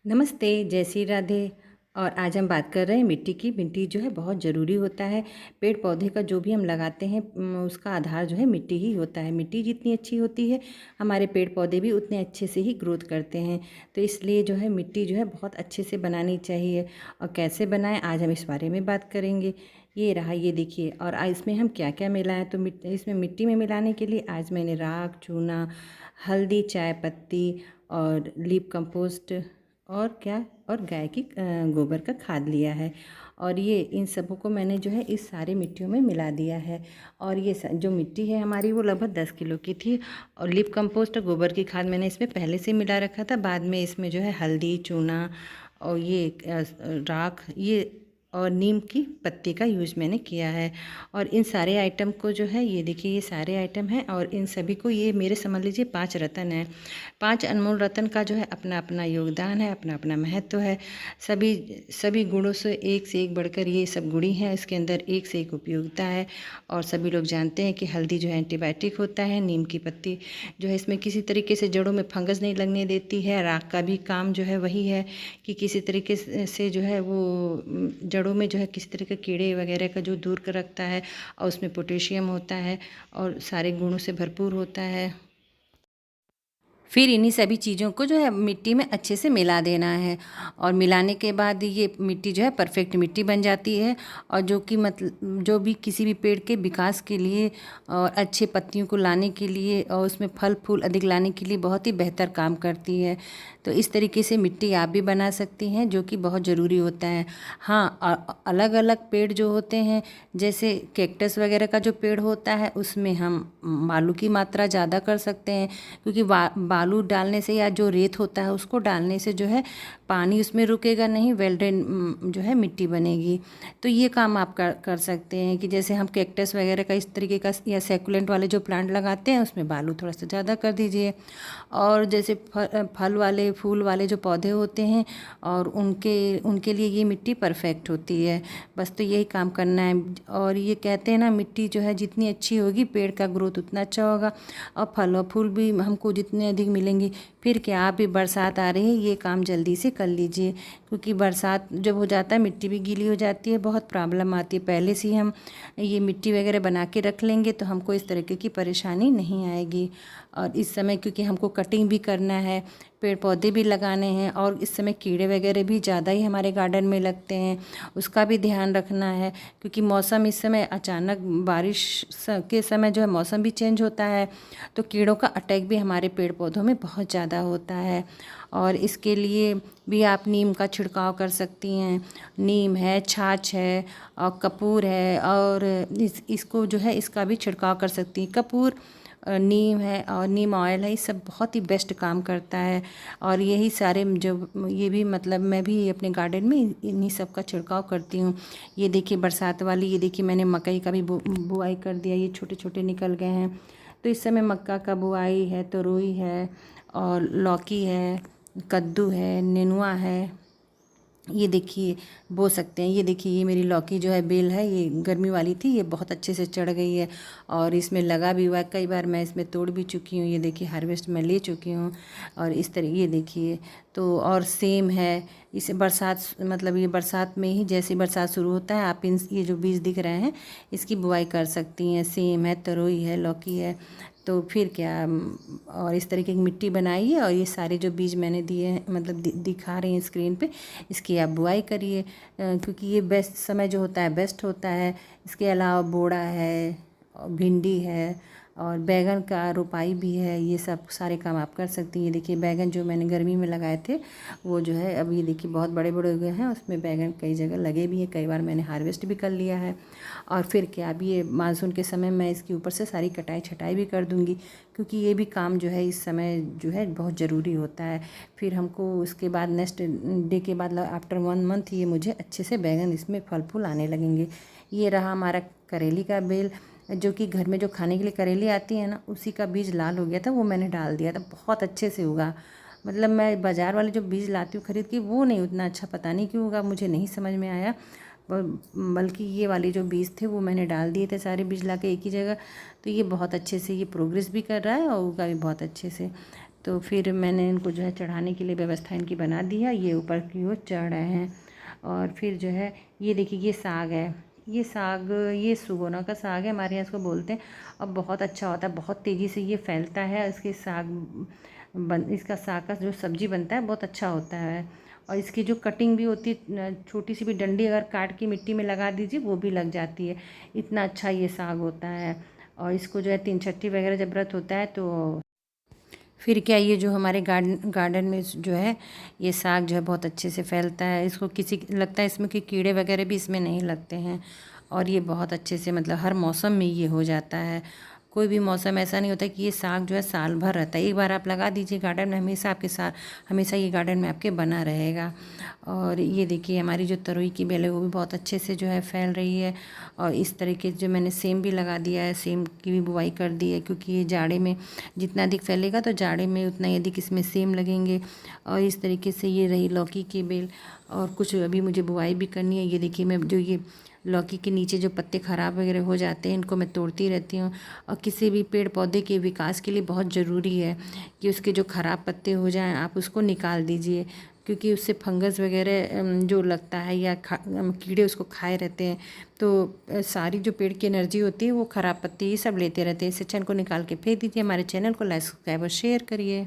नमस्ते, जय श्री राधे। और आज हम बात कर रहे हैं मिट्टी की। मिट्टी जो है बहुत ज़रूरी होता है। पेड़ पौधे का जो भी हम लगाते हैं उसका आधार जो है मिट्टी ही होता है। मिट्टी जितनी अच्छी होती है हमारे पेड़ पौधे भी उतने अच्छे से ही ग्रोथ करते हैं। तो इसलिए जो है मिट्टी जो है बहुत अच्छे से बनानी चाहिए। और कैसे बनाएं आज हम इस बारे में बात करेंगे। ये रहा, ये देखिए। और आज इसमें हम क्या क्या मिलाएं, तो इसमें मिट्टी में मिलाने के लिए आज मैंने राख, चूना, हल्दी, चाय पत्ती और लीफ कंपोस्ट और क्या और गाय की गोबर का खाद लिया है। और ये इन सबों को मैंने जो है इस सारे मिट्टियों में मिला दिया है। और ये जो मिट्टी है हमारी वो लगभग 10 किलो की थी। और लिप कंपोस्ट और गोबर की खाद मैंने इसमें पहले से मिला रखा था। बाद में इसमें जो है हल्दी, चूना और ये राख ये और नीम की पत्ती का यूज़ मैंने किया है। और इन सारे आइटम को जो है ये देखिए, ये सारे आइटम हैं और इन सभी को, ये मेरे समझ लीजिए 5 रत्न हैं। 5 अनमोल रत्न का जो है अपना अपना योगदान है, अपना अपना महत्व है। सभी सभी गुणों से एक बढ़कर ये सब गुणी हैं। इसके अंदर एक से एक उपयोगिता है। और सभी लोग जानते हैं कि हल्दी जो है एंटीबायोटिक होता है। नीम की पत्ती जो है इसमें किसी तरीके से जड़ों में फंगस नहीं लगने देती है। राख का भी काम जो है वही है कि किसी तरीके से जो है वो जड़ों में जो है किसी तरह के कीड़े वगैरह का जो दूर कर रखता है। और उसमें पोटेशियम होता है और सारे गुणों से भरपूर होता है। फिर इन्हीं सभी चीज़ों को जो है मिट्टी में अच्छे से मिला देना है। और मिलाने के बाद ये मिट्टी जो है परफेक्ट मिट्टी बन जाती है। और जो कि मतलब जो भी किसी भी पेड़ के विकास के लिए और अच्छे पत्तियों को लाने के लिए और उसमें फल फूल अधिक लाने के लिए बहुत ही बेहतर काम करती है। तो इस तरीके से मिट्टी आप भी बना सकती हैं, जो कि बहुत ज़रूरी होता है। हाँ, अलग अलग पेड़ जो होते हैं, जैसे कैक्टस वगैरह का जो पेड़ होता है उसमें हम बालू की मात्रा ज़्यादा कर सकते हैं। क्योंकि बालू डालने से या जो रेत होता है उसको डालने से जो है पानी उसमें रुकेगा नहीं, वेल ड्रेन जो है मिट्टी बनेगी। तो ये काम आप कर सकते हैं कि जैसे हम कैक्टस वगैरह का इस तरीके का या सेकुलेंट वाले जो प्लांट लगाते हैं उसमें बालू थोड़ा सा ज़्यादा कर दीजिए। और जैसे फल वाले फूल वाले जो पौधे होते हैं और उनके उनके लिए ये मिट्टी परफेक्ट होती है। बस तो यही काम करना है। और ये कहते हैं ना, मिट्टी जो है जितनी अच्छी होगी पेड़ का ग्रोथ उतना अच्छा होगा और फल और फूल भी हमको जितने अधिक मिलेंगी। फिर क्या, आप भी बरसात आ रही है, ये काम जल्दी से कर लीजिए। क्योंकि बरसात जब हो जाता है मिट्टी भी गीली हो जाती है, बहुत प्रॉब्लम आती है। पहले से ही हम ये मिट्टी वगैरह बना के रख लेंगे तो हमको इस तरीके की परेशानी नहीं आएगी। और इस समय क्योंकि हमको कटिंग भी करना है, पेड़ पौधे भी लगाने हैं और इस समय कीड़े वगैरह भी ज़्यादा ही हमारे गार्डन में लगते हैं, उसका भी ध्यान रखना है। क्योंकि मौसम इस समय अचानक बारिश के समय जो है मौसम भी चेंज होता है, तो कीड़ों का अटैक भी हमारे पेड़ पौधों में बहुत ज़्यादा होता है। और इसके लिए भी आप नीम का छिड़काव कर सकती हैं। नीम है, छाछ है और कपूर है और इसको जो है इसका भी छिड़काव कर सकती हैं। कपूर, नीम है और नीम ऑयल है, ये सब बहुत ही बेस्ट काम करता है। और यही सारे जो ये भी मतलब मैं भी अपने गार्डन में इन्हीं सब का छिड़काव करती हूँ। ये देखिए बरसात वाली, ये देखिए मैंने मकई का भी बुआई कर दिया, ये छोटे छोटे निकल गए हैं। तो इस समय मक्का का बुआई है, तोरई है और लौकी है, कद्दू है, नेनुआ है। ये देखिए बो सकते हैं। ये देखिए, ये मेरी लौकी जो है बेल है, ये गर्मी वाली थी, ये बहुत अच्छे से चढ़ गई है और इसमें लगा भी हुआ है। कई बार मैं इसमें तोड़ भी चुकी हूँ। ये देखिए हार्वेस्ट मैं ले चुकी हूँ। और इस तरह ये देखिए, तो और सेम है। इसे बरसात मतलब ये बरसात में ही, जैसे बरसात शुरू होता है आप इन ये जो बीज दिख रहे हैं इसकी बुआई कर सकती हैं। सेम है, तरोई है, लौकी है। तो फिर क्या, और इस तरीके की मिट्टी बनाइए और ये सारे जो बीज मैंने दिए हैं मतलब दिखा रही हैं स्क्रीन पे, इसकी आप बुआई करिए। क्योंकि ये बेस्ट समय जो होता है बेस्ट होता है। इसके अलावा बोड़ा है और भिंडी है और बैगन का रोपाई भी है। ये सब सारे काम आप कर सकती हैं। ये देखिए बैगन जो मैंने गर्मी में लगाए थे वो जो है अब ये देखिए बहुत बड़े बड़े हो गए हैं। उसमें बैगन कई जगह लगे भी हैं, कई बार मैंने हार्वेस्ट भी कर लिया है। और फिर क्या, अभी ये मानसून के समय मैं इसके ऊपर से सारी कटाई छटाई भी कर दूँगी, क्योंकि ये भी काम जो है इस समय जो है बहुत ज़रूरी होता है। फिर हमको उसके बाद नेक्स्ट डे के बाद आफ्टर 1 मंथ ये मुझे अच्छे से बैगन इसमें फल फूल आने लगेंगे। ये रहा हमारा करेली का बेल, जो कि घर में जो खाने के लिए करेली आती है ना, उसी का बीज लाल हो गया था, वो मैंने डाल दिया था, बहुत अच्छे से उगा। मतलब मैं बाज़ार वाले जो बीज लाती हूँ खरीद के, वो नहीं उतना अच्छा, पता नहीं क्यों उगा, मुझे नहीं समझ में आया। बल्कि ये वाले जो बीज थे वो मैंने डाल दिए थे सारे बीज ला के एक ही जगह। तो ये बहुत अच्छे से ये प्रोग्रेस भी कर रहा है और उगा भी बहुत अच्छे से। तो फिर मैंने इनको जो है चढ़ाने के लिए व्यवस्था इनकी बना दी है। ये ऊपर की ओर चढ़ रहे हैं। और फिर जो है ये देखिए ये साग है, ये साग ये सुगोना का साग है, हमारे यहाँ इसको बोलते हैं। और बहुत अच्छा होता है, बहुत तेज़ी से ये फैलता है। इसका साग का जो सब्ज़ी बनता है बहुत अच्छा होता है। और इसकी जो कटिंग भी होती है, छोटी सी भी डंडी अगर काट के मिट्टी में लगा दीजिए वो भी लग जाती है। इतना अच्छा ये साग होता है। और इसको जो है 3 छट्टी वगैरह जब व्रत होता है तो फिर क्या, ये जो हमारे गार्डन में जो है ये साग जो है बहुत अच्छे से फैलता है। इसको किसी लगता है इसमें कि कीड़े वगैरह भी इसमें नहीं लगते हैं। और ये बहुत अच्छे से मतलब हर मौसम में ये हो जाता है। कोई भी मौसम ऐसा नहीं होता कि ये साग जो है साल भर रहता है। एक बार आप लगा दीजिए गार्डन में, हमेशा आपके साथ हमेशा ये गार्डन में आपके बना रहेगा। और ये देखिए हमारी जो तरोई की बेल है वो भी बहुत अच्छे से जो है फैल रही है। और इस तरीके से जो मैंने सेम भी लगा दिया है, सेम की भी बुआई कर दी है, क्योंकि ये जाड़े में जितना अधिक फैलेगा तो जाड़े में उतना ही अधिक इसमें सेम लगेंगे। और इस तरीके से ये रही लौकी की बेल। और कुछ अभी मुझे बुआई भी करनी है। ये देखिए मैं जो ये लौकी के नीचे जो पत्ते ख़राब वगैरह हो जाते हैं इनको मैं तोड़ती रहती हूँ। और किसी भी पेड़ पौधे के विकास के लिए बहुत ज़रूरी है कि उसके जो ख़राब पत्ते हो जाएं आप उसको निकाल दीजिए, क्योंकि उससे फंगस वगैरह जो लगता है या कीड़े उसको खाए रहते हैं। तो सारी जो पेड़ की एनर्जी होती है वो ख़राब पत्ते ये सब लेते रहते हैं। इससे अच्छा इनको निकाल के फेंक दीजिए। हमारे चैनल को लाइक सब्सक्राइब और शेयर करिए।